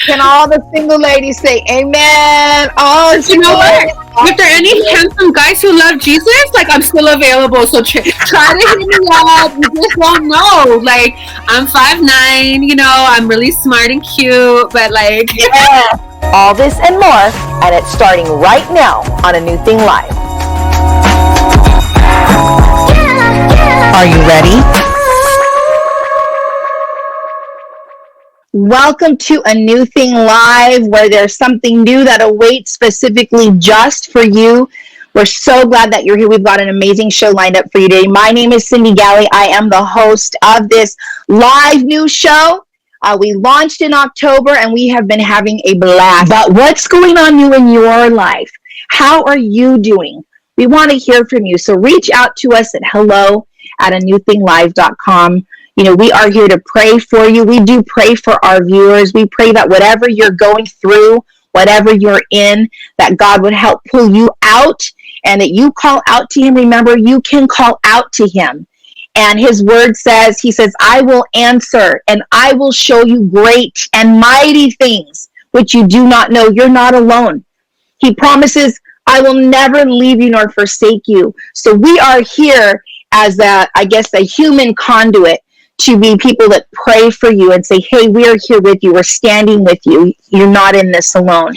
Can all the single ladies say amen? Oh, you know what? If there are any handsome guys who love Jesus, like, I'm still available. So try to hit me up. You just won't know. Like, I'm 5'9", you know, I'm really smart and cute, but like... Yeah. All this and more, and it's starting right now on A New Thing Live. Are you ready? Welcome to A New Thing Live, where there's something new that awaits specifically just for you. We're so glad that you're here. We've got an amazing show lined up for you today. My name is Cyndi Galley. I am the host of this live news show. We launched in October, and we have been having a blast. But what's going on new in your life? How are you doing? We want to hear from you. So reach out to us at hello@anewthinglive.com. You know, we are here to pray for you. We do pray for our viewers. We pray that whatever you're going through, whatever you're in, that God would help pull you out and that you call out to him. Remember, you can call out to him. And his word says, he says, I will answer and I will show you great and mighty things which you do not know. You're not alone. He promises, I will never leave you nor forsake you. So we are here as a human conduit to be people that pray for you and say, hey, we are here with you. We're standing with you. You're not in this alone.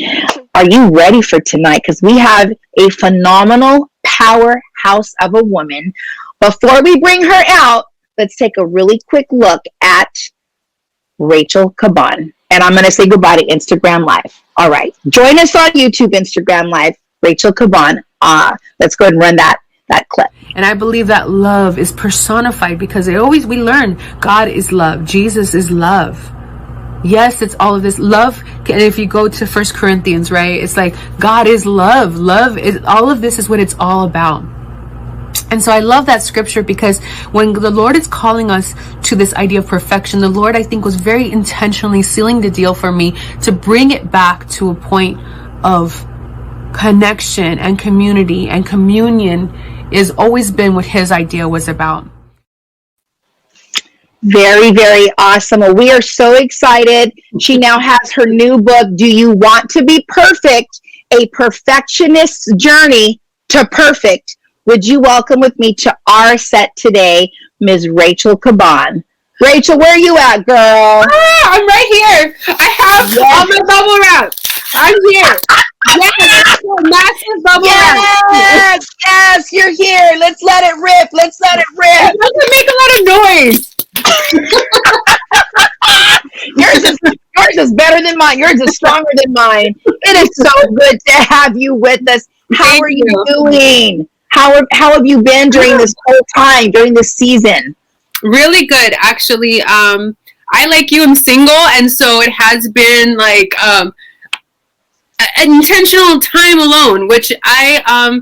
Are you ready for tonight? Because we have a phenomenal powerhouse of a woman. Before we bring her out, let's take a really quick look at Rachel Caban. And I'm going to say goodbye to Instagram Live. All right. Join us on YouTube, Instagram Live, Rachel Caban. Let's go ahead and run that clip. And I believe that love is personified because we learn God is love. Jesus is love. Yes, it's all of this love. And if you go to 1 Corinthians, right, it's like God is love. Love is all of this is what it's all about. And so I love that scripture because when the Lord is calling us to this idea of perfection, the Lord, I think, was very intentionally sealing the deal for me to bring it back to a point of connection and community and communion is always been what his idea was about. Very, very awesome. Well, we are so excited. She now has her new book, Do You Want to Be Perfect? A Perfectionist's Journey to Perfect. Would you welcome with me to our set today, Ms. Rachel Caban? Rachel, where are you at, girl? I'm right here. I have all my bubble wrap. I'm here. Yes, massive bubble wrap. Yes, you're here. Let's let it rip. It doesn't make a lot of noise. yours is better than mine. Yours is stronger than mine. It is so good to have you with us. How are you doing? How have you been during this whole time, during this season? Really good, actually. I, like you, am single, and so it has been like an intentional time alone, which I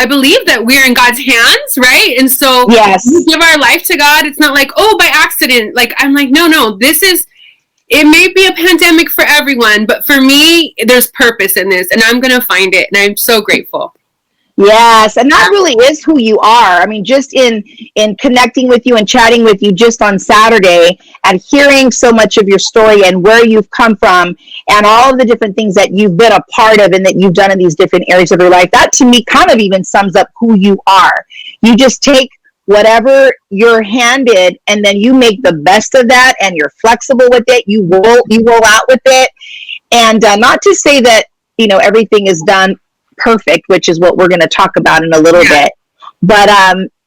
believe that we're in God's hands, right? And so yes, we give our life to God. It's not like, oh, by accident. Like, I'm like, no, it may be a pandemic for everyone, but for me, there's purpose in this, and I'm going to find it, and I'm so grateful. Yes, and that really is who you are. I mean, just in connecting with you and chatting with you just on Saturday and hearing so much of your story and where you've come from and all of the different things that you've been a part of and that you've done in these different areas of your life, that to me kind of even sums up who you are. You just take whatever you're handed and then you make the best of that and you're flexible with it. You roll out with it. And not to say that, everything is done perfect, which is what we're going to talk about in a little bit. But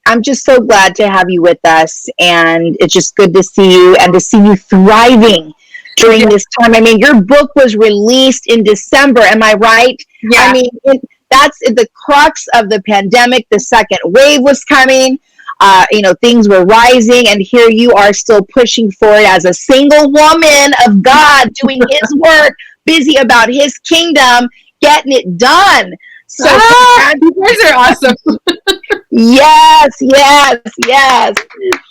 I'm just so glad to have you with us, and it's just good to see you and to see you thriving during this time. I mean, your book was released in December, am I right? Yeah. I mean, that's the crux of the pandemic. The second wave was coming. Things were rising, and here you are still pushing forward as a single woman of God, doing his work, busy about his kingdom, getting it done. So you guys are awesome. Yes.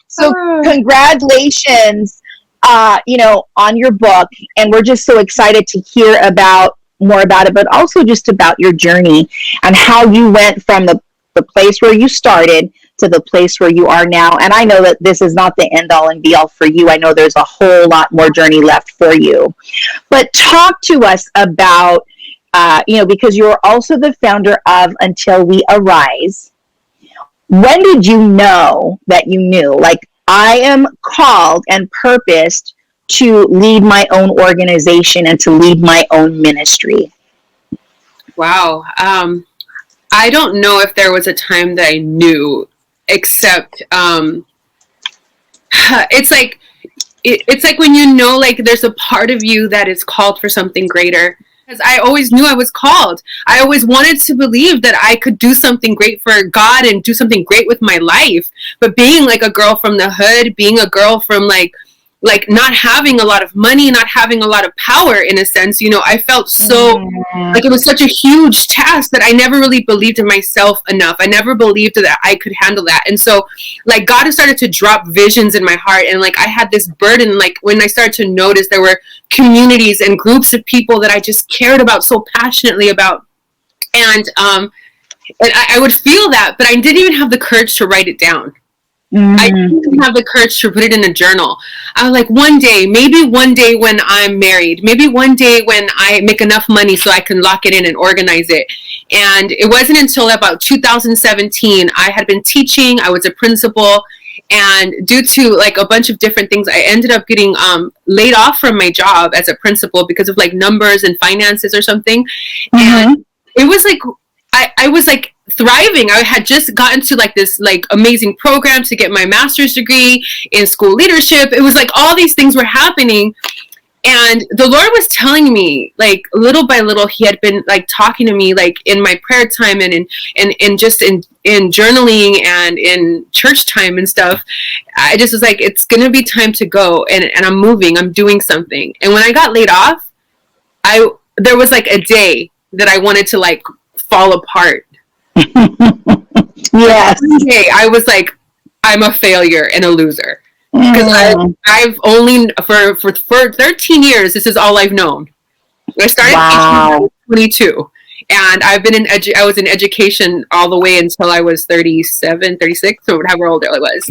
So congratulations, on your book. And we're just so excited to hear more about it, but also just about your journey and how you went from the place where you started to the place where you are now. And I know that this is not the end all and be all for you. I know there's a whole lot more journey left for you. But talk to us about, because you're also the founder of Until We Arise. When did you know that you knew, like, I am called and purposed to lead my own organization and to lead my own ministry? Wow. I don't know if there was a time that I knew, except it's like when you know, like, there's a part of you that is called for something greater. Because I always knew I was called. I always wanted to believe that I could do something great for God and do something great with my life. But being like a girl from the hood, being a girl from like not having a lot of money, not having a lot of power, in a sense, I felt so like it was such a huge task that I never really believed in myself enough. I never believed that I could handle that. And so, like, God has started to drop visions in my heart, and like I had this burden, like when I started to notice there were communities and groups of people that I just cared about so passionately about. And I would feel that, but I didn't even have the courage to write it down. I didn't have the courage to put it in a journal. I was like, maybe one day when I'm married, maybe one day when I make enough money so I can lock it in and organize it. And it wasn't until about 2017, I had been teaching, I was a principal, and due to like a bunch of different things, I ended up getting laid off from my job as a principal because of like numbers and finances or something. And it was like, I was like thriving. I had just gotten to like this like amazing program to get my master's degree in school leadership. It was like all these things were happening, and the Lord was telling me, like, little by little, He had been like talking to me, like in my prayer time and in just in journaling and in church time and stuff. I just was like, it's gonna be time to go, and I'm moving, I'm doing something. And when I got laid off, there was like a day that I wanted to like fall apart. Yes. Day I was like, I'm a failure and a loser, because I've only for 13 years, this is all I've known. I started in 22, and I've been I was in education all the way until I was 37, 36, or however old I was.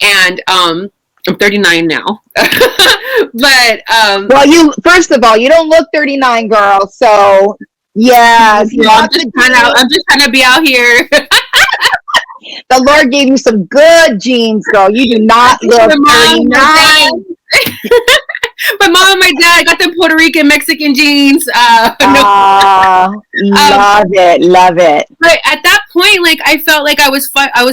And I'm 39 now. But well, first of all, you don't look 39, girl. So yes, I'm just trying to be out here. The Lord gave you some good genes, girl. You do not look 39. My mom and my dad got them Puerto Rican, Mexican genes. Love it. But at that point, like, I felt like I was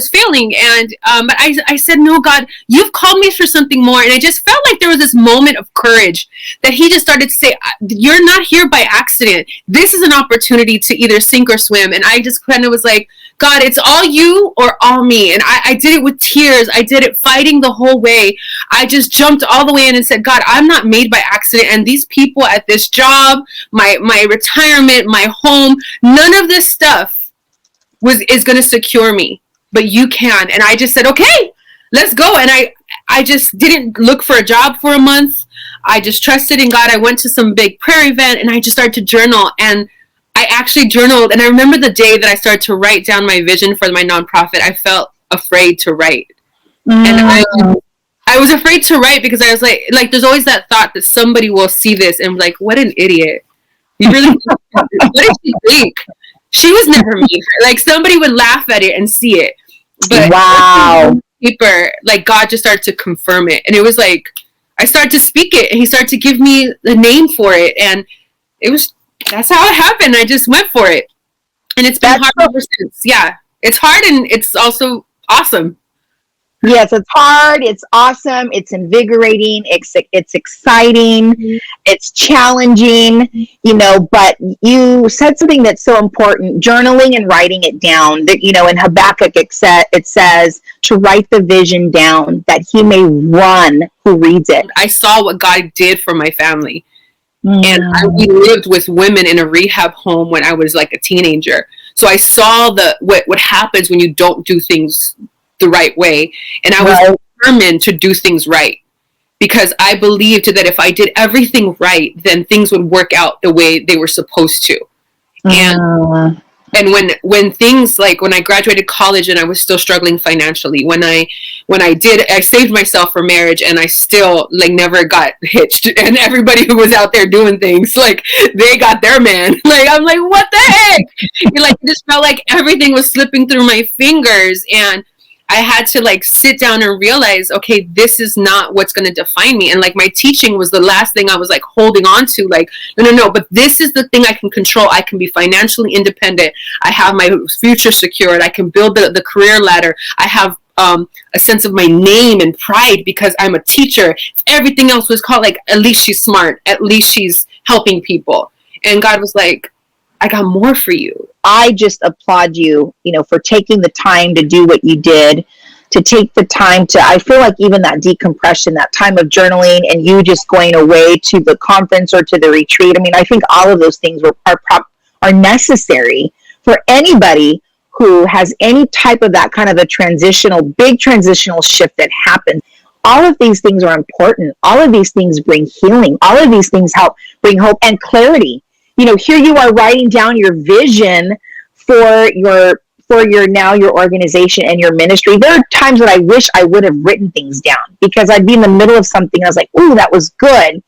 failing, and but I said, no, God, you've called me for something more. And I just felt like there was this moment of courage that He just started to say, you're not here by accident. This is an opportunity to either sink or swim. And I just kind of was like, God, it's all you or all me. And I did it with tears. I did it fighting the whole way. I just jumped all the way in and said, God, I'm not made by accident. And these people at this job, my retirement, my home, none of this stuff is going to secure me, but you can. And I just said, okay, let's go. And I just didn't look for a job for a month. I just trusted in God. I went to some big prayer event, and I just started to journal. And I actually journaled, and I remember the day that I started to write down my vision for my nonprofit. I felt afraid to write. And I was afraid to write because I was like there's always that thought that somebody will see this and be like, what an idiot. You really, what did she think? She was never me. Like, somebody would laugh at it and see it. But wow. Paper, like, God just started to confirm it. And it was like, I started to speak it, and He started to give me the name for it. And that's how it happened. I just went for it. And it's been hard ever since. Yeah. It's hard, and it's also awesome. Yes, it's hard. It's awesome. It's invigorating. It's exciting. It's challenging, but you said something that's so important, journaling and writing it down. That, in Habakkuk, it says to write the vision down that he may run who reads it. I saw what God did for my family. And we lived with women in a rehab home when I was like a teenager. So I saw what happens when you don't do things the right way. And I was determined to do things right, because I believed that if I did everything right, then things would work out the way they were supposed to. And And when things like when I graduated college and I was still struggling financially, when I saved myself for marriage and I still like never got hitched, and everybody who was out there doing things like they got their man, like I'm like, what the heck? Like it just felt like everything was slipping through my fingers, and I had to like sit down and realize, okay, this is not what's going to define me. And like my teaching was the last thing I was like holding on to, like, no, but this is the thing I can control. I can be financially independent. I have my future secured. I can build the career ladder. I have a sense of my name and pride because I'm a teacher. If everything else was called, like, at least she's smart. At least she's helping people. And God was like, I got more for you. I just applaud you, for taking the time to do what you did, to take the time to, I feel like even that decompression, that time of journaling and you just going away to the conference or to the retreat. I mean, I think all of those things are necessary for anybody who has any type of that kind of a big transitional shift that happens. All of these things are important. All of these things bring healing. All of these things help bring hope and clarity. Here you are writing down your vision for your organization and your ministry. There are times that I wish I would have written things down because I'd be in the middle of something and I was like, ooh, that was good.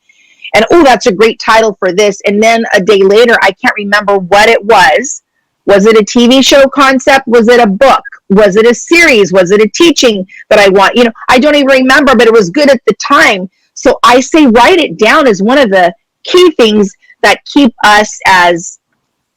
And ooh, that's a great title for this. And then a day later, I can't remember what it was. Was it a TV show concept? Was it a book? Was it a series? Was it a teaching that I want? I don't even remember, but it was good at the time. So I say write it down as one of the key things that keep us as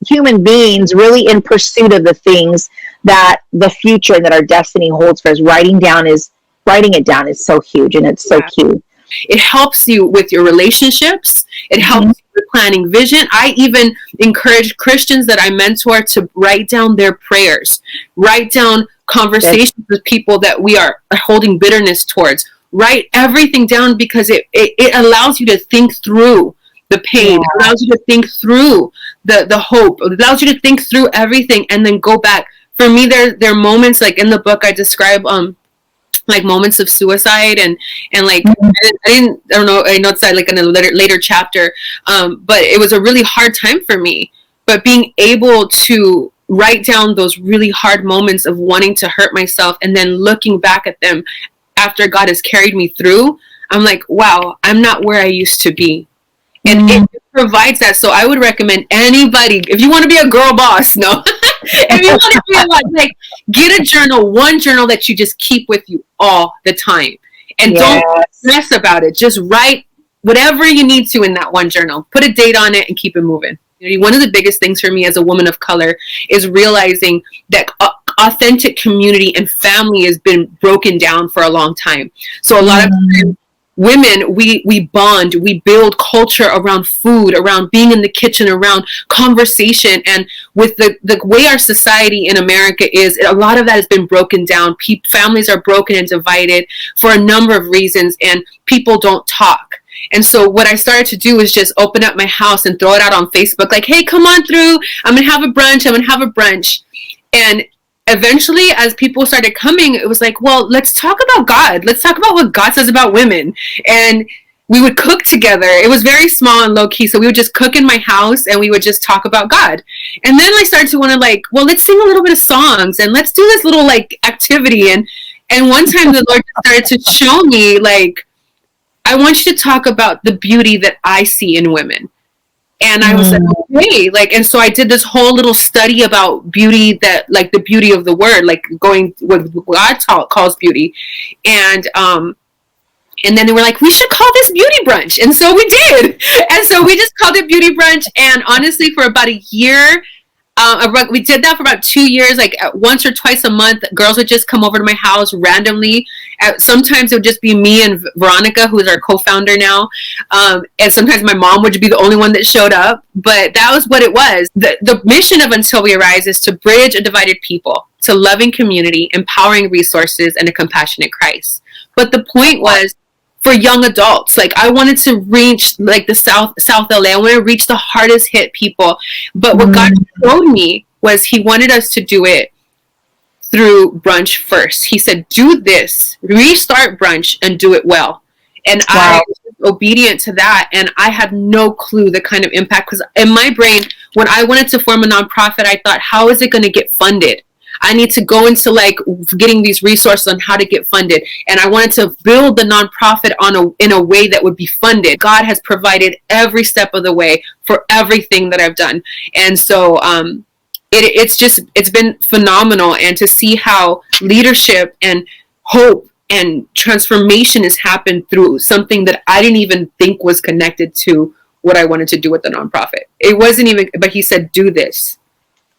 human beings really in pursuit of the things that the future and that our destiny holds for us. Writing it down is so huge, and it's so cute. It helps you with your relationships. It helps you with planning vision. I even encourage Christians that I mentor to write down their prayers, write down conversations with people that we are holding bitterness towards. Write everything down because it allows you to think through the pain. It allows you to think through the hope. It allows you to think through everything and then go back. For me, there are moments like in the book I describe like moments of suicide and like I don't know, I know it's like in a later chapter, but it was a really hard time for me. But being able to write down those really hard moments of wanting to hurt myself and then looking back at them after God has carried me through, I'm like, wow, I'm not where I used to be. And it provides that. So I would recommend anybody, if you want to be a girl boss, no, if you want to be like, get a journal, one journal that you just keep with you all the time. And don't stress about it. Just write whatever you need to in that one journal. Put a date on it and keep it moving. One of the biggest things for me as a woman of color is realizing that authentic community and family has been broken down for a long time. So a lot of times, women, we bond, we build culture around food, around being in the kitchen, around conversation. And with the way our society in America is, a lot of that has been broken down. Families are broken and divided for a number of reasons, and people don't talk. And so what I started to do is just open up my house and throw it out on Facebook, like, hey, come on through. I'm going to have a brunch. And eventually, as people started coming, it was like, well, let's talk about God. Let's talk about what God says about women. And we would cook together. It was very small and low key. So we would just cook in my house and we would just talk about God. And then I started to want to like, well, let's sing a little bit of songs and let's do this little like activity. And one time the Lord started to show me, like, I want you to talk about the beauty that I see in women. And I was like, okay, like, and so I did this whole little study about beauty, that like the beauty of the word, like going what God calls beauty. And then they were like, we should call this beauty brunch. And so we did. And so we just called it beauty brunch. And honestly, for about a year, we did that for about 2 years, like once or twice a month. Girls would just come over to my house randomly. Sometimes it would just be me and Veronica, who is our co-founder now. And sometimes my mom would be the only one that showed up. But that was what it was. The mission of Until We Arise is to bridge a divided people to loving community, empowering resources, and a compassionate Christ. But the point was, for young adults, like I wanted to reach like the South LA. I wanted to reach the hardest hit people. But what God showed me was He wanted us to do it through brunch first. He said, do this, restart brunch and do it well. And I was obedient to that. And I had no clue the kind of impact, because in my brain, when I wanted to form a nonprofit, I thought, how is it going to get funded? I need to go into like getting these resources on how to get funded. And I wanted to build the nonprofit in a way that would be funded. God has provided every step of the way for everything that I've done. And so it's been phenomenal. And to see how leadership and hope and transformation has happened through something that I didn't even think was connected to what I wanted to do with the nonprofit. It wasn't even, but he said, do this.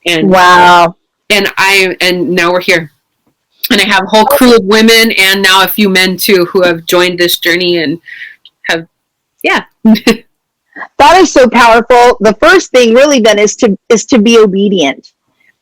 And wow. And now we're here, and I have a whole crew of women and now a few men too who have joined this journey and have, yeah. That is so powerful. The first thing really then is to be obedient.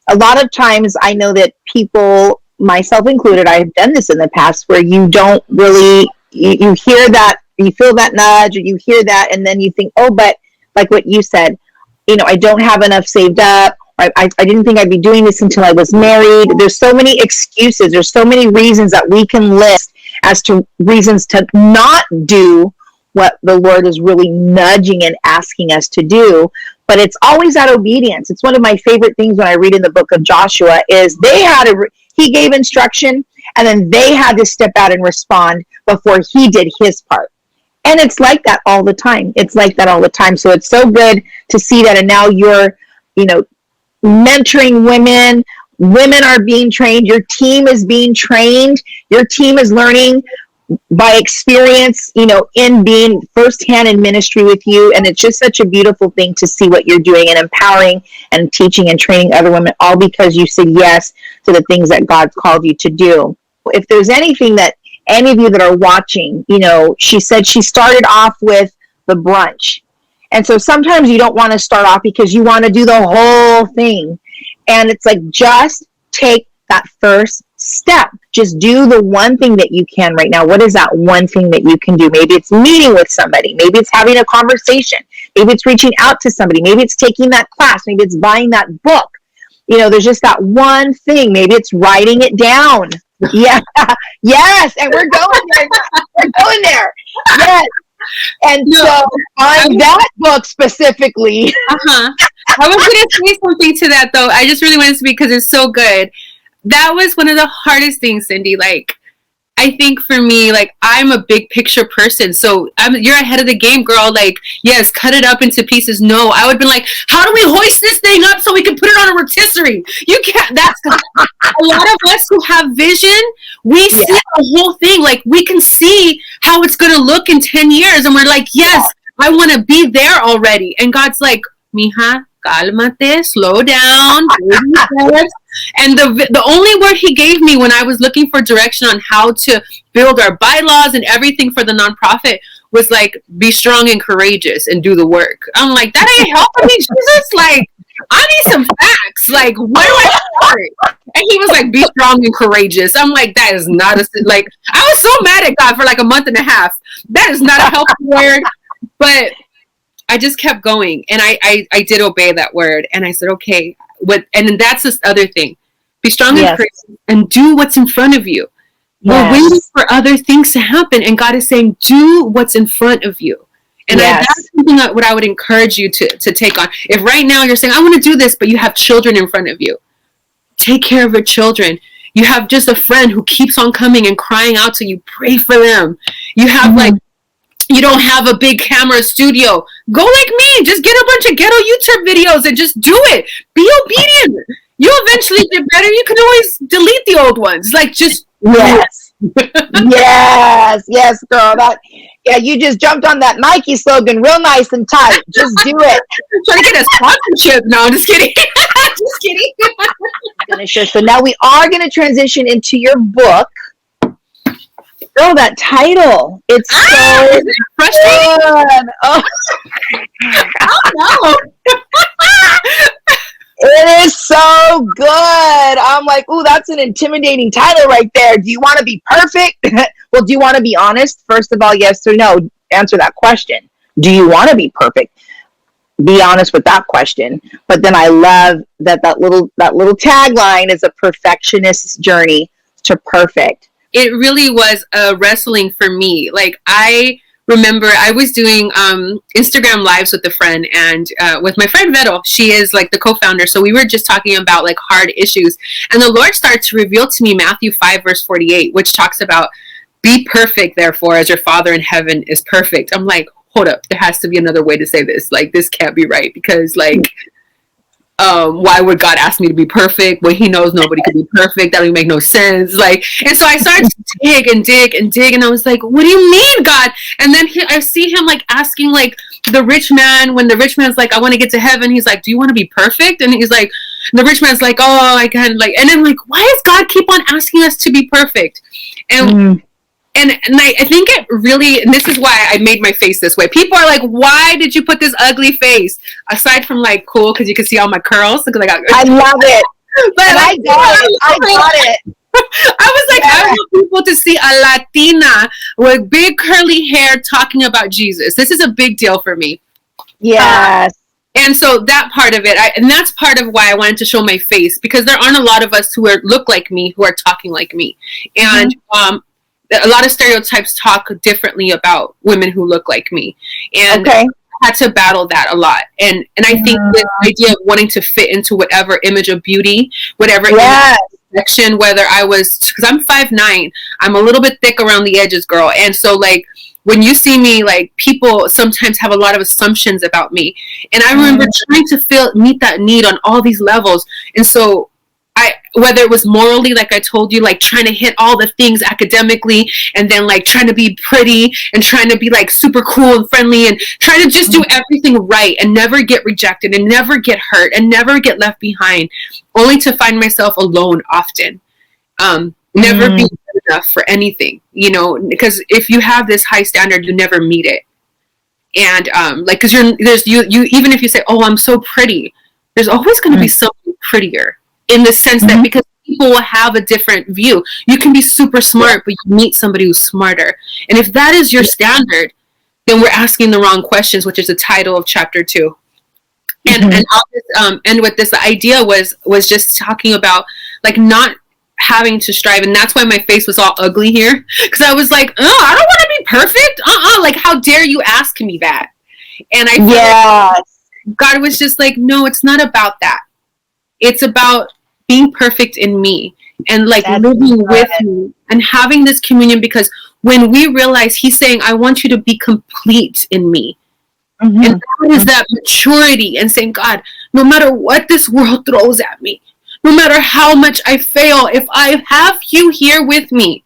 A lot of times I know that people, myself included, I've done this in the past where you don't really, you hear that, you feel that nudge, or you hear that, and then you think, oh, but like what you said, I don't have enough saved up. I didn't think I'd be doing this until I was married. There's so many excuses. There's so many reasons that we can list as to reasons to not do what the Lord is really nudging and asking us to do. But it's always that obedience. It's one of my favorite things when I read in the book of Joshua is he gave instruction, and then they had to step out and respond before he did his part. And it's like that all the time. So it's so good to see that. And now you're, mentoring women are being trained, your team is being trained, your team is learning by experience, in being firsthand in ministry with you. And it's just such a beautiful thing to see what you're doing and empowering and teaching and training other women, all because you said yes to the things that God's called you to do. If there's anything that any of you that are watching, she said she started off with the brunch. And so sometimes you don't want to start off because you want to do the whole thing. And it's like, just take that first step. Just do the one thing that you can right now. What is that one thing that you can do? Maybe it's meeting with somebody. Maybe it's having a conversation. Maybe it's reaching out to somebody. Maybe it's taking that class. Maybe it's buying that book. There's just that one thing. Maybe it's writing it down. Yeah. Yes. And we're going there. Yes. And so on that book specifically. I was going to say something to that though. I just really wanted to speak because it's so good. That was one of the hardest things, Cyndi. Like, I think for me, like, I'm a big picture person. So you're ahead of the game, girl. Like, yes, cut it up into pieces. No, I would have been like, how do we hoist this thing up so we can put it on a rotisserie? You can't. That's a lot of us who have vision. We see the whole thing. Like, we can see how it's going to look in 10 years. And we're like, yes, I want to be there already. And God's like, mija, cálmate, slow down. And the only word he gave me when I was looking for direction on how to build our bylaws and everything for the nonprofit was like, be strong and courageous and do the work. I'm like, that ain't helping me, Jesus. Like, I need some facts. Like, where do I start? And he was like, be strong and courageous. I'm like, that is not like, I was so mad at God for like a month and a half. That is not a helpful word. But I just kept going, and I did obey that word, and I said, okay, and then that's this other thing. Be strong and courageous and do what's in front of you. We're waiting for other things to happen, and God is saying, do what's in front of you. And that's something what I would encourage you to take on. If right now you're saying, I want to do this, but you have children in front of you, take care of your children. You have just a friend who keeps on coming and crying out to you, pray for them. You have you don't have a big camera studio. Go like me. Just get a bunch of ghetto YouTube videos and just do it. Be obedient. You'll eventually get better. You can always delete the old ones. Like, just yes. Yes, girl. You just jumped on that Nike slogan real nice and tight. Just do it. I'm trying to get a sponsorship. No, I'm just kidding. Just kidding. So now we are going to transition into your book. Girl, that title. It's so frustrating. Oh no. It is so good. I'm like, ooh, that's an intimidating title right there. Do you want to be perfect? Well, do you want to be honest? First of all, yes or no. Answer that question. Do you want to be perfect? Be honest with that question. But then I love that little tagline is a perfectionist's journey to perfect. It really was a wrestling for me. Like, I remember I was doing Instagram lives with a friend, and with my friend Vero. She is like the co-founder. So we were just talking about like hard issues, and the Lord started to reveal to me Matthew 5 verse 48, which talks about, be perfect, therefore, as your Father in heaven is perfect. I'm like, hold up, there has to be another way to say this. Like, this can't be right, because like, why would God ask me to be perfect when he knows nobody could be perfect? That would make no sense. Like, and so I started to dig and dig and dig, and I was like, what do you mean, God? And then I see him like asking like the rich man, when the rich man's like, I want to get to heaven. He's like, do you want to be perfect? And he's like, the rich man's like, oh, I can, like, and then like, why does God keep on asking us to be perfect? And And I think it really, and this is why I made my face this way. People are like, why did you put this ugly face? Aside from like, cool, because you can see all my curls. Because I love it. But I got it. I got it. I was like, I want people to see a Latina with big curly hair talking about Jesus. This is a big deal for me. Yes. And so that part of it, and that's part of why I wanted to show my face, because there aren't a lot of us who look like me, who are talking like me. And a lot of stereotypes talk differently about women who look like me. And I had to battle that a lot. And I think this idea of wanting to fit into whatever image of beauty, whatever image of perfection, whether I was, because I'm 5'9", I'm a little bit thick around the edges, girl. And so like, when you see me, like, people sometimes have a lot of assumptions about me. And I remember trying to meet that need on all these levels. And so whether it was morally, like I told you, like trying to hit all the things academically, and then like trying to be pretty and trying to be like super cool and friendly and trying to just do everything right and never get rejected and never get hurt and never get left behind, only to find myself alone often. Never being good enough for anything, you know, because if you have this high standard, you never meet it. And like, because you even if you say, oh, I'm so pretty, there's always going to be something prettier, in the sense that because people will have a different view. You can be super smart, but you meet somebody who's smarter. And if that is your standard, then we're asking the wrong questions, which is the title of chapter 2. And I'll just end with this. The idea was just talking about like not having to strive, and that's why my face was all ugly here, because I was like, oh, I don't want to be perfect. Like, how dare you ask me that? And I feel like God was just like, no, it's not about that. It's about being perfect in me and like living with me and having this communion, because when we realize he's saying, I want you to be complete in me. And that is that maturity, and saying, God, no matter what this world throws at me, no matter how much I fail, if I have you here with me,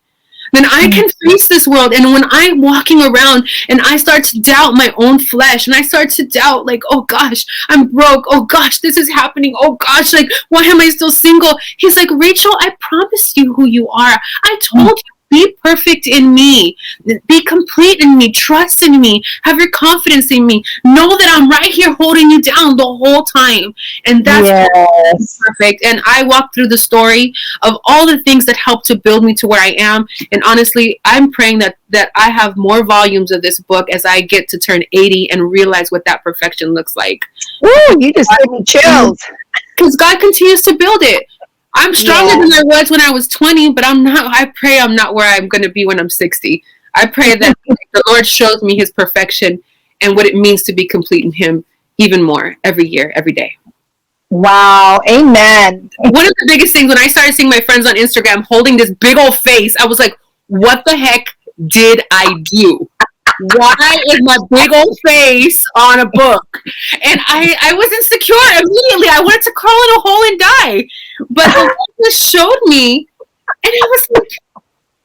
then I can face this world. And when I'm walking around and I start to doubt my own flesh, and I start to doubt, like, oh gosh, I'm broke. Oh gosh, this is happening. Oh gosh, like, why am I still single? He's like, Rachel, I promised you who you are. I told you, be perfect in me. Be complete in me. Trust in me. Have your confidence in me. Know that I'm right here holding you down the whole time. And that's perfect. And I walked through the story of all the things that helped to build me to where I am. And honestly, I'm praying that I have more volumes of this book as I get to turn 80 and realize what that perfection looks like. Ooh, you just gave me chills. Because God continues to build it. I'm stronger than I was when I was 20, but I'm not. I pray I'm not where I'm going to be when I'm 60. I pray that the Lord shows me his perfection and what it means to be complete in him even more every year, every day. Wow. Amen. One of the biggest things, when I started seeing my friends on Instagram holding this big old face, I was like, what the heck did I do? Why is my big old face on a book? And I was insecure immediately. I wanted to crawl in a hole and die. But the Lord just showed me, and I was like,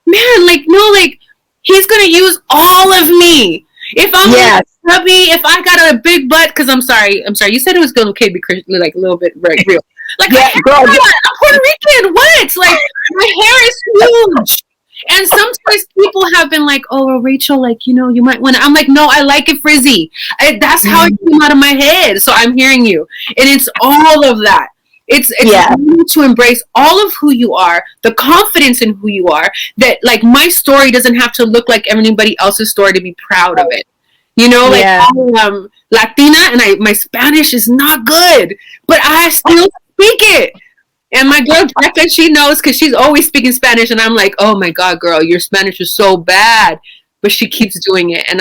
man, like, no, like, he's going to use all of me. If I'm chubby, if I got a big butt, because I'm sorry, you said it was going to be like a little bit real. Like, I'm Puerto Rican, what? Like, my hair is huge. And sometimes people have been like, oh, well, Rachel, like, you know, you might want to. I'm like, no, I like it frizzy. That's how it came out of my head. So I'm hearing you. And it's all of that. It's to embrace all of who you are, the confidence in who you are, that like my story doesn't have to look like anybody else's story to be proud of it. You know, like I'm Latina and my Spanish is not good, but I still speak it. And my girl Becca, she knows, because she's always speaking Spanish, and I'm like, oh my God, girl, your Spanish is so bad. but she keeps doing it. And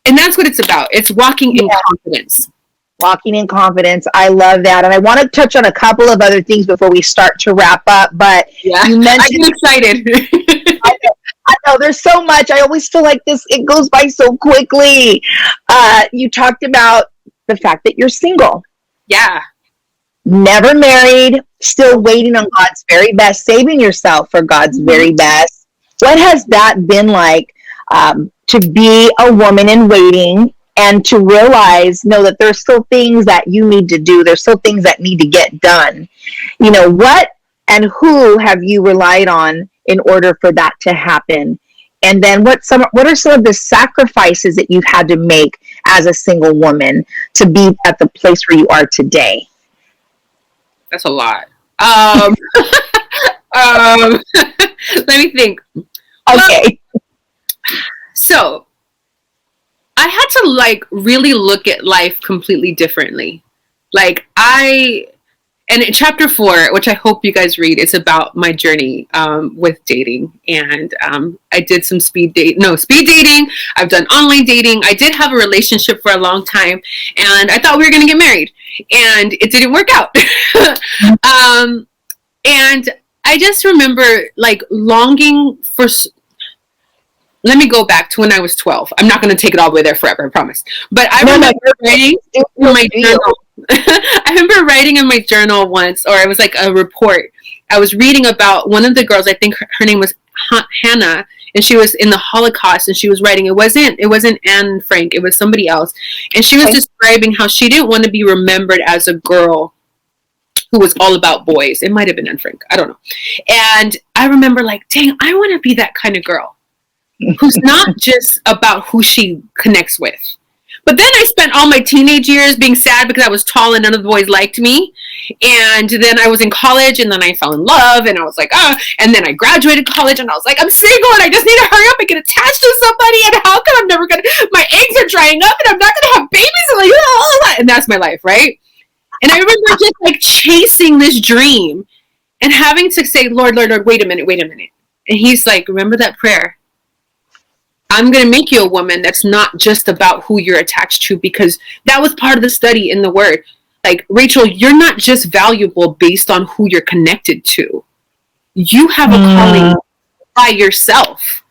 and that's what it's about. It's walking in confidence. Walking in confidence. I love that. And I want to touch on a couple of other things before we start to wrap up. But you mentioned, I'm excited. I know there's so much. I always feel like it goes by so quickly. You talked about the fact that you're single. Yeah. Never married, still waiting on God's very best, saving yourself for God's very best. What has that been like, to be a woman in waiting and to know that there's still things that you need to do. There's still things that need to get done. What and who have you relied on in order for that to happen? And then what are some of the sacrifices that you've had to make as a single woman to be at the place where you are today? That's a lot. Let me think. Okay. So I had to really look at life completely differently. And in chapter 4, which I hope you guys read, is about my journey with dating. And I did some speed dating. I've done online dating. I did have a relationship for a long time, and I thought we were going to get married, and it didn't work out. And I just remember longing for. Let me go back to when I was 12. I'm not going to take it all the way there forever, I promise. But I remember writing in my journal. I remember writing in my journal once, or it was like a report. I was reading about one of the girls. I think her name was Hannah, and she was in the Holocaust, and she was writing. It wasn't Anne Frank. It was somebody else, and she was describing how she didn't want to be remembered as a girl who was all about boys. It might have been Anne Frank. I don't know. And I remember dang, I want to be that kind of girl who's not just about who she connects with. But then I spent all my teenage years being sad because I was tall and none of the boys liked me. And then I was in college, and then I fell in love, and I was like, and then I graduated college, and I was like, I'm single, and I just need to hurry up and get attached to somebody, and how come I'm never my eggs are drying up, and I'm not gonna have babies, and that's my life, right? And I remember just chasing this dream and having to say, Lord, wait a minute. And he's like, remember that prayer. I'm going to make you a woman that's not just about who you're attached to, because that was part of the study in the word. Rachel, you're not just valuable based on who you're connected to. You have a calling by yourself.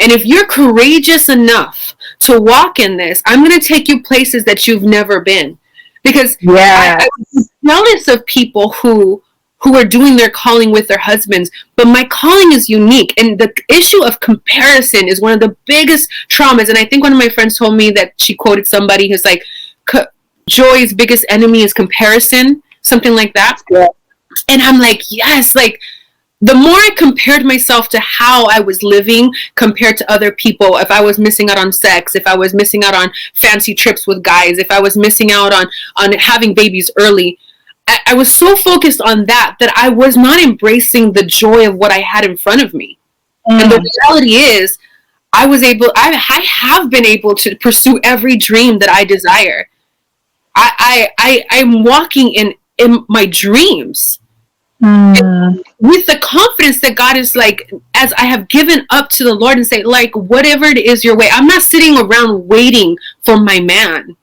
And if you're courageous enough to walk in this, I'm going to take you places that you've never been. Because I was jealous of people who are doing their calling with their husbands, but my calling is unique. And the issue of comparison is one of the biggest traumas. And I think one of my friends told me that she quoted somebody who's like, joy's biggest enemy is comparison, something like that. Yeah. And I'm like, yes, the more I compared myself to how I was living compared to other people, if I was missing out on sex, if I was missing out on fancy trips with guys, if I was missing out on having babies early, I was so focused on that I was not embracing the joy of what I had in front of me. And the reality is, I have been able to pursue every dream that I desire. I'm walking in my dreams with the confidence that God is as I have given up to the Lord and say, whatever it is your way. I'm not sitting around waiting for my man.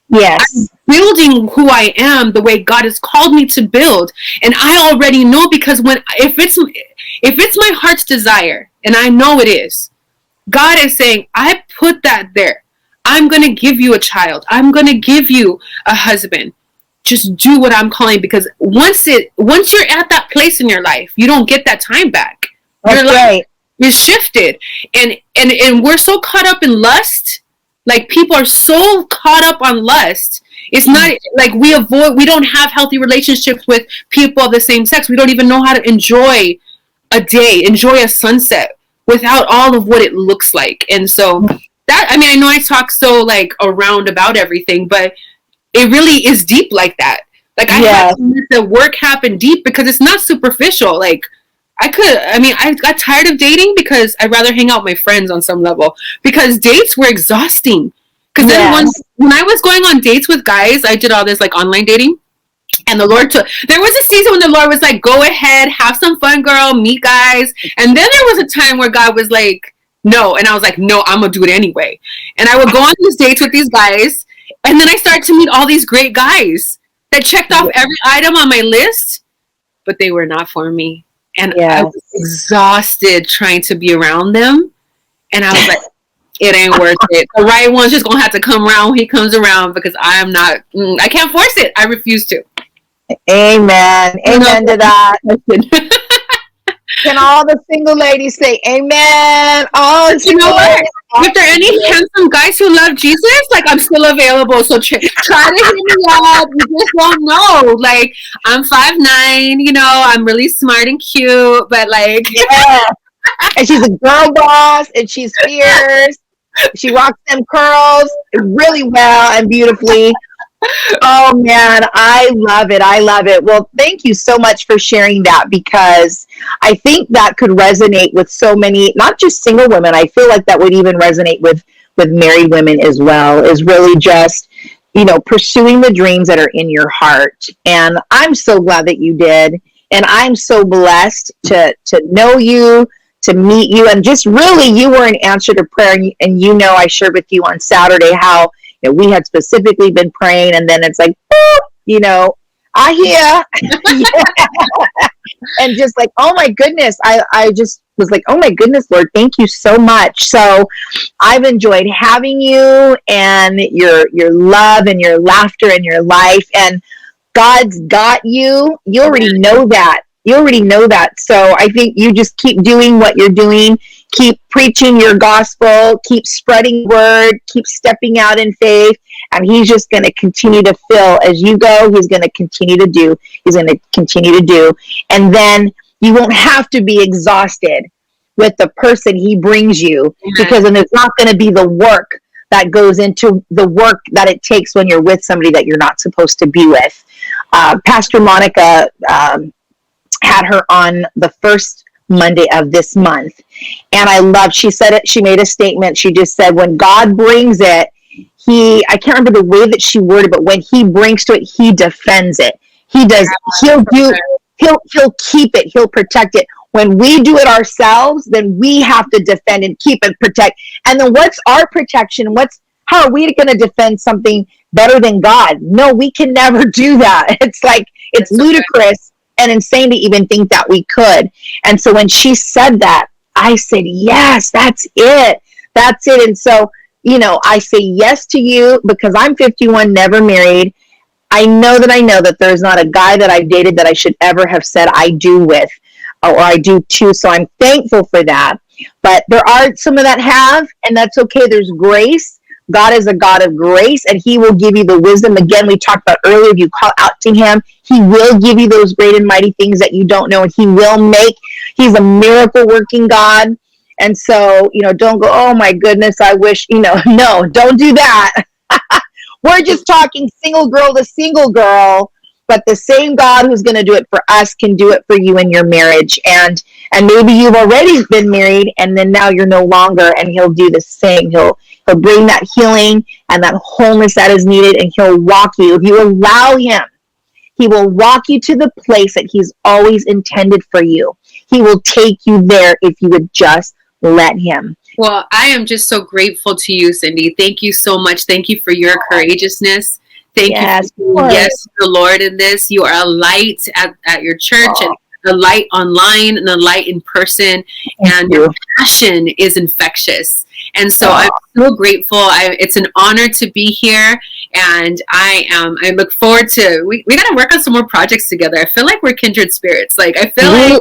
Yes. I'm building who I am the way God has called me to build. And I already know, because if it's my heart's desire, and I know it is, God is saying, I put that there. I'm going to give you a child. I'm going to give you a husband. Just do what I'm calling, because once you're at that place in your life, you don't get that time back. Your life is shifted. And we're so caught up in lust. People are so caught up on lust. It's not we don't have healthy relationships with people of the same sex. We don't even know how to enjoy a day, enjoy a sunset without all of what it looks like. And so I know I talk so around about everything, but it really is deep like that. I had to make the work happen deep, because it's not superficial. I got tired of dating because I'd rather hang out with my friends on some level, because dates were exhausting. Because then when I was going on dates with guys, I did all this online dating. And the Lord there was a season when the Lord was like, go ahead, have some fun, girl, meet guys. And then there was a time where God was like, no. And I was like, no, I'm going to do it anyway. And I would go on these dates with these guys. And then I started to meet all these great guys that checked off every item on my list, but they were not for me. And I was exhausted trying to be around them. And I was like, it ain't worth it. The right one's just going to have to come around when he comes around, because I can't force it. I refuse to. Amen. Amen to that. Can all the single ladies say amen? Oh, you know what? If there are any handsome guys who love Jesus, like, I'm still available. So try to hit me up. You just don't know. Like, I'm 5'9", you know, I'm really smart and cute, but like, yeah. And she's a girl boss, and she's fierce. She rocks them curls really well and beautifully. Oh man, I love it. I love it. Well, thank you so much for sharing that, because I think that could resonate with so many, not just single women. I feel like that would even resonate with married women as well, is really just, you know, pursuing the dreams that are in your heart. And I'm so glad that you did. And I'm so blessed to know you, to meet you. And just really, you were an answer to prayer. And you know, I shared with you on Saturday how, you know, we had specifically been praying, and then it's like, boop, you know, I hear. And just like, oh my goodness, I just was like, oh my goodness, Lord, thank you so much. So I've enjoyed having you, and your love and your laughter and your life, and God's got you. You already know that. You already know that. So I think you just keep doing what you're doing. Keep preaching your gospel. Keep spreading word. Keep stepping out in faith. And he's just going to continue to fill as you go. He's going to continue to do. He's going to continue to do. And then you won't have to be exhausted with the person he brings you, because then it's not going to be the work that goes into the work that it takes when you're with somebody that you're not supposed to be with. Pastor Monica had her on the first Monday of this month. And I love, she said it, she made a statement. She just said, when God brings it, I can't remember the way that she worded, but when he brings to it, he defends it. He does, he'll keep it. He'll protect it. When we do it ourselves, then we have to defend and keep and protect. And then what's our protection? How are we going to defend something better than God? No, we can never do that. It's like, it's ludicrous and insane to even think that we could. And so when she said that, I said, yes, that's it. That's it. And so, you know, I say yes to you because I'm 51, never married. I know that there's not a guy that I've dated that I should ever have said I do with, or I do too. So I'm thankful for that. But there are some of that have, and that's okay. There's grace. God is a God of grace, and he will give you the wisdom. Again, we talked about earlier, if you call out to him, he will give you those great and mighty things that you don't know, and he's a miracle working God. And so, you know, don't go, oh my goodness, I wish, you know, no, don't do that. We're just talking single girl to single girl, but the same God who's going to do it for us can do it for you in your marriage. And maybe you've already been married and then now you're no longer, and he'll do the same. He'll bring that healing and that wholeness that is needed, and he'll walk you. If you allow him, he will walk you to the place that he's always intended for you. He will take you there if you would just let him. Well, I am just so grateful to you, Cyndi. Thank you so much. Thank you for your courageousness. Thank you for saying yes to the Lord in this. You are a light at your church, and a light online, and a light in person, and your passion is infectious. And so I'm so grateful. It's an honor to be here, and I look forward to, we got to work on some more projects together. I feel like we're kindred spirits. Like, I feel like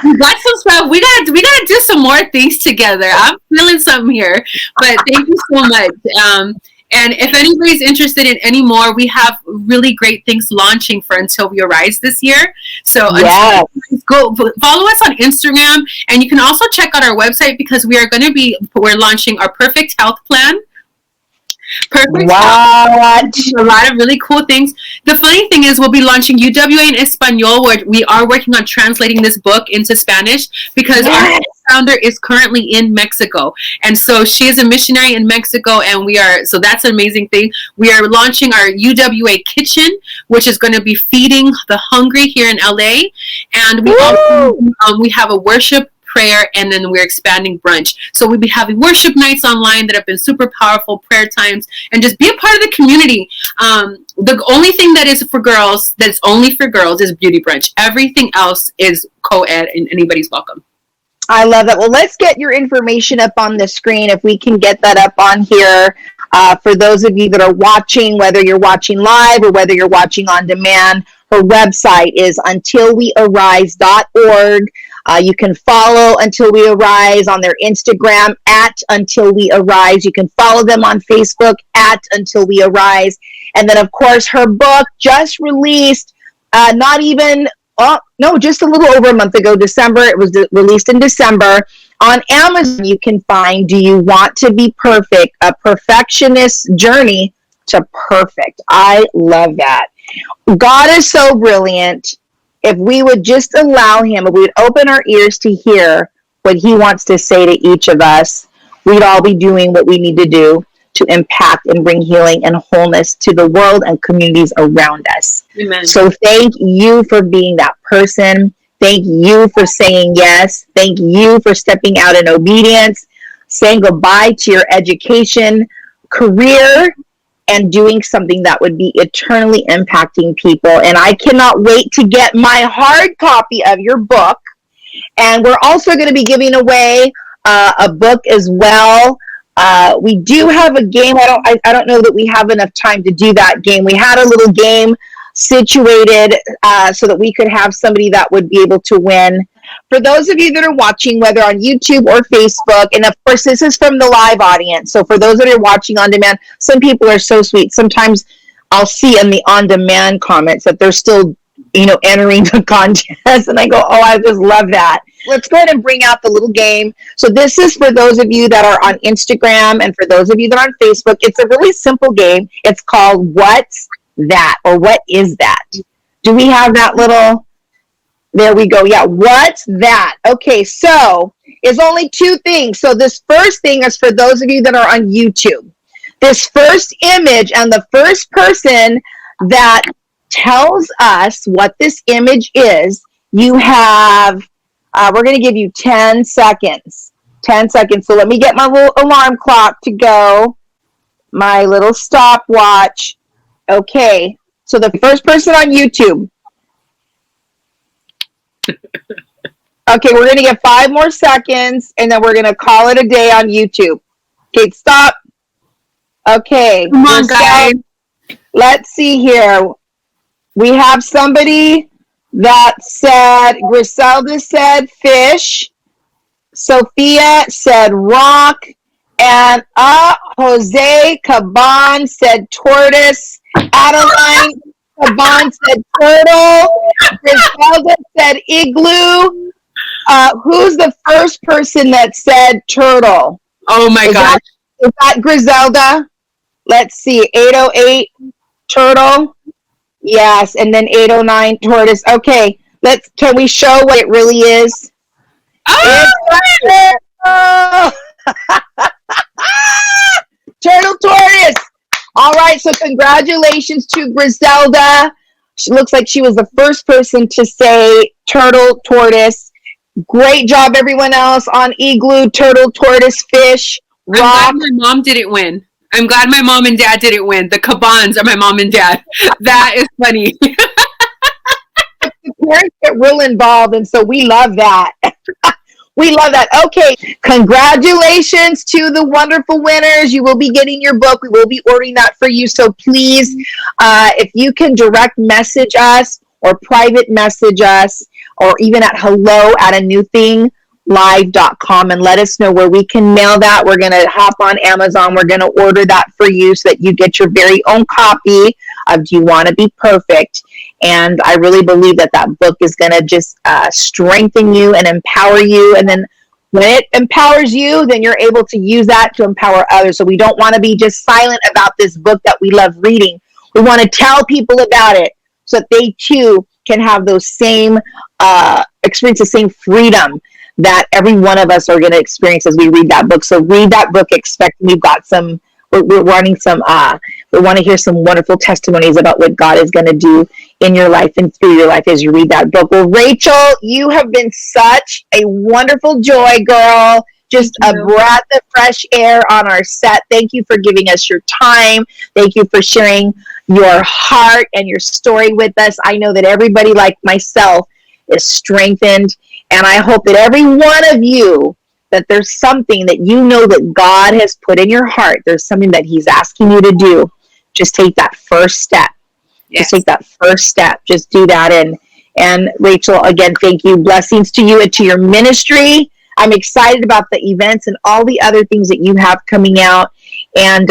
we got some stuff. We gotta do some more things together. I'm feeling something here. But thank you so much. And if anybody's interested in any more, we have really great things launching for Until We Arise this year. So go follow us on Instagram, and you can also check out our website, because we're launching our Perfect Health Plan. Perfect. Health. A lot of really cool things. The funny thing is, we'll be launching UWA in Espanol, where we are working on translating this book into Spanish, because our founder is currently in Mexico, and so she is a missionary in Mexico, and so that's an amazing thing. We are launching our UWA kitchen, which is going to be feeding the hungry here in LA, and we also we have a worship prayer, and then we're expanding brunch. So we'll be having worship nights online that have been super powerful, prayer times, and just be a part of the community. The only thing that is for girls, that's only for girls, is beauty brunch. Everything else is co-ed, and anybody's welcome. I love that. Well, let's get your information up on the screen if we can get that up on here. For those of you that are watching, whether you're watching live or whether you're watching on demand, her website is untilwearise.org. You can follow Until We Arise on their Instagram at Until We Arise. You can follow them on Facebook at Until We Arise. And then, of course, her book just released, just a little over a month ago, December. It was released in December. On Amazon, you can find Do You Want to Be Perfect? A Perfectionist's Journey to Perfect. I love that. God is so brilliant. If we would just allow him, if we would open our ears to hear what he wants to say to each of us, we'd all be doing what we need to do to impact and bring healing and wholeness to the world and communities around us. Amen. So thank you for being that person. Thank you for saying yes. Thank you for stepping out in obedience, saying goodbye to your education, career, and doing something that would be eternally impacting people. And I cannot wait to get my hard copy of your book. And we're also going to be giving away a book as well. We do have a game. I don't know that we have enough time to do that game. We had a little game situated so that we could have somebody that would be able to win. For those of you that are watching, whether on YouTube or Facebook, and of course this is from the live audience, so for those that are watching on demand, some people are so sweet. Sometimes I'll see in the on demand comments that they're still entering the contest, and I go, oh, I just love that. Let's go ahead and bring out the little game. So this is for those of you that are on Instagram, and for those of you that are on Facebook. It's a really simple game. It's called What's That, or What Is That? Do we have that little? There we go. Yeah, what's that? Okay, so it's only two things. So this first thing is for those of you that are on YouTube. This first image, and the first person that tells us what this image is, you have, we're going to give you 10 seconds. 10 seconds. So let me get my little alarm clock to go. My little stopwatch. Okay, so the first person on YouTube. Okay, we're going to get 5 more seconds, and then we're going to call it a day on YouTube. Okay, stop. Okay. Come on, guys. Let's see here. We have somebody that said, Griselda said fish. Sophia said rock. And Jose Caban said tortoise. Adeline Caban said turtle. Griselda said igloo. Who's the first person that said turtle? Oh my gosh. Is that Griselda? Let's see. 808 turtle. Yes. And then 809 tortoise. Okay. Can we show what it really is? Oh! Turtle tortoise. All right. So congratulations to Griselda. She looks like she was the first person to say turtle tortoise. Great job, everyone else on igloo, turtle, tortoise, fish, rock. I'm glad my mom didn't win. I'm glad my mom and dad didn't win. The Cabans are my mom and dad. That is funny. The parents get real involved, and so we love that. We love that. Okay, congratulations to the wonderful winners. You will be getting your book. We will be ordering that for you. So please, if you can direct message us or private message us, or even at hello@anewthinglive.com, and let us know where we can mail that. We're going to hop on Amazon. We're going to order that for you so that you get your very own copy of Do You Want to Be Perfect? And I really believe that book is going to just strengthen you and empower you. And then when it empowers you, then you're able to use that to empower others. So we don't want to be just silent about this book that we love reading. We want to tell people about it so that they too can have those same experience, the same freedom that every one of us are going to experience as we read that book. So read that book. We've got we want to hear some wonderful testimonies about what God is going to do in your life and through your life as you read that book. Well, Rachel, you have been such a wonderful joy, girl. Just a breath of fresh air on our set. Thank you for giving us your time. Thank you for sharing your heart and your story with us. I know that everybody like myself is strengthened, and I hope that every one of you, that there's something that you know that God has put in your heart. There's something that he's asking you to do. Just take that first step. Yes. Just take that first step. Just do that. And Rachel, again, thank you. Blessings to you and to your ministry. I'm excited about the events and all the other things that you have coming out. And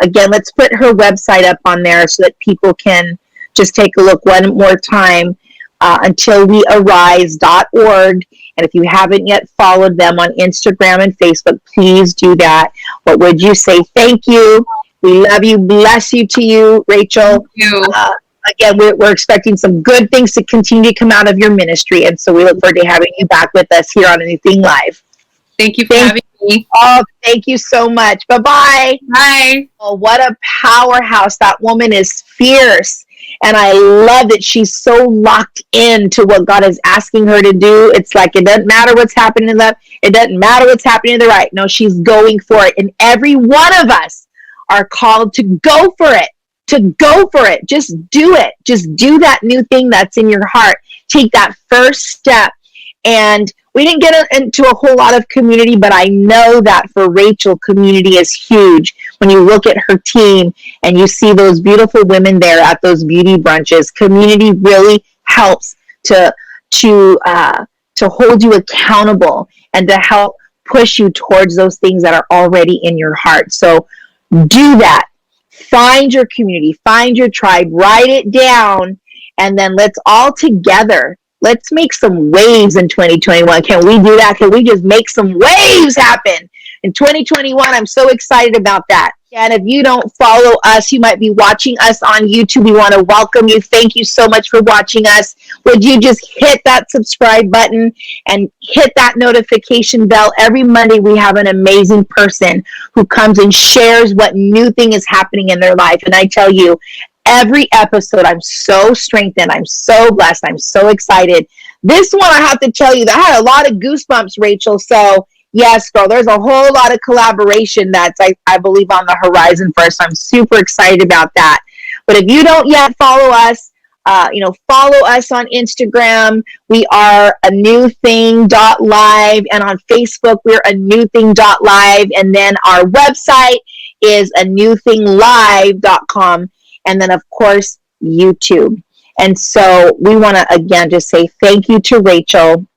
again, let's put her website up on there so that people can just take a look one more time, untilwearise.org. And if you haven't yet followed them on Instagram and Facebook, please do that. What would you say? Thank you. We love you. Bless you to you, Rachel. Thank you. Again, we're expecting some good things to continue to come out of your ministry. And so we look forward to having you back with us here on Anything Live. Thank you for having me. Oh, thank you so much. Bye-bye. Bye. Oh, what a powerhouse. That woman is fierce. And I love that she's so locked into what God is asking her to do. It's like, it doesn't matter what's happening to the left. It doesn't matter what's happening to the right. No, she's going for it. And every one of us are called to go for it. To go for it. Just do it. Just do that new thing that's in your heart. Take that first step. And we didn't get into a whole lot of community, but I know that for Rachel, community is huge. When you look at her team and you see those beautiful women there at those beauty brunches, community really helps to hold you accountable and to help push you towards those things that are already in your heart. So do that. Find your community, find your tribe, write it down, and then let's all together, let's make some waves in 2021. Can we do that? Can we just make some waves happen in 2021? I'm so excited about that. And if you don't follow us, you might be watching us on YouTube. We want to welcome you. Thank you so much for watching us. Would you just hit that subscribe button and hit that notification bell? Every Monday, we have an amazing person who comes and shares what new thing is happening in their life. And I tell you, every episode, I'm so strengthened. I'm so blessed. I'm so excited. This one, I have to tell you, that I had a lot of goosebumps, Rachel. So yes, girl, there's a whole lot of collaboration that's, I believe, on the horizon for us. I'm super excited about that. But if you don't yet follow us, follow us on Instagram. We are a new thing.live. And on Facebook, we're a new thing.live. And then our website is a newthinglive.com. And then, of course, YouTube. And so we want to, again, just say thank you to Rachel.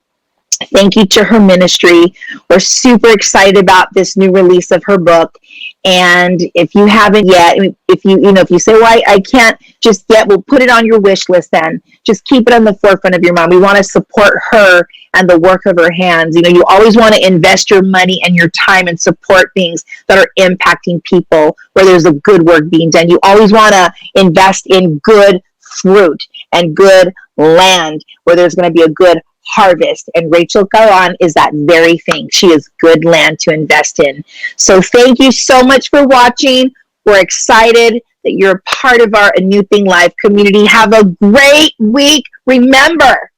Thank you to her ministry. We're super excited about this new release of her book. And if you haven't yet, if you say, well, I can't just yet, we'll put it on your wish list then. Just keep it on the forefront of your mind. We want to support her and the work of her hands. You always want to invest your money and your time and support things that are impacting people where there's a good work being done. You always want to invest in good fruit and good land where there's going to be a good harvest. And Rachel Caban is that very thing. She is good land to invest in. So thank you so much for watching. We're excited that you're a part of our A New Thing Live community. Have a great week. Remember,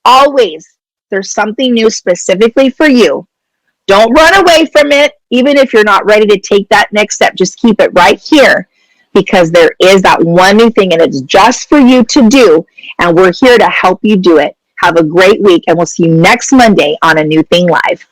always, there's something new specifically for you. Don't run away from it. Even if you're not ready to take that next step, just keep it right here, because there is that one new thing and it's just for you to do. And we're here to help you do it. Have a great week, and we'll see you next Monday on A New Thing Live.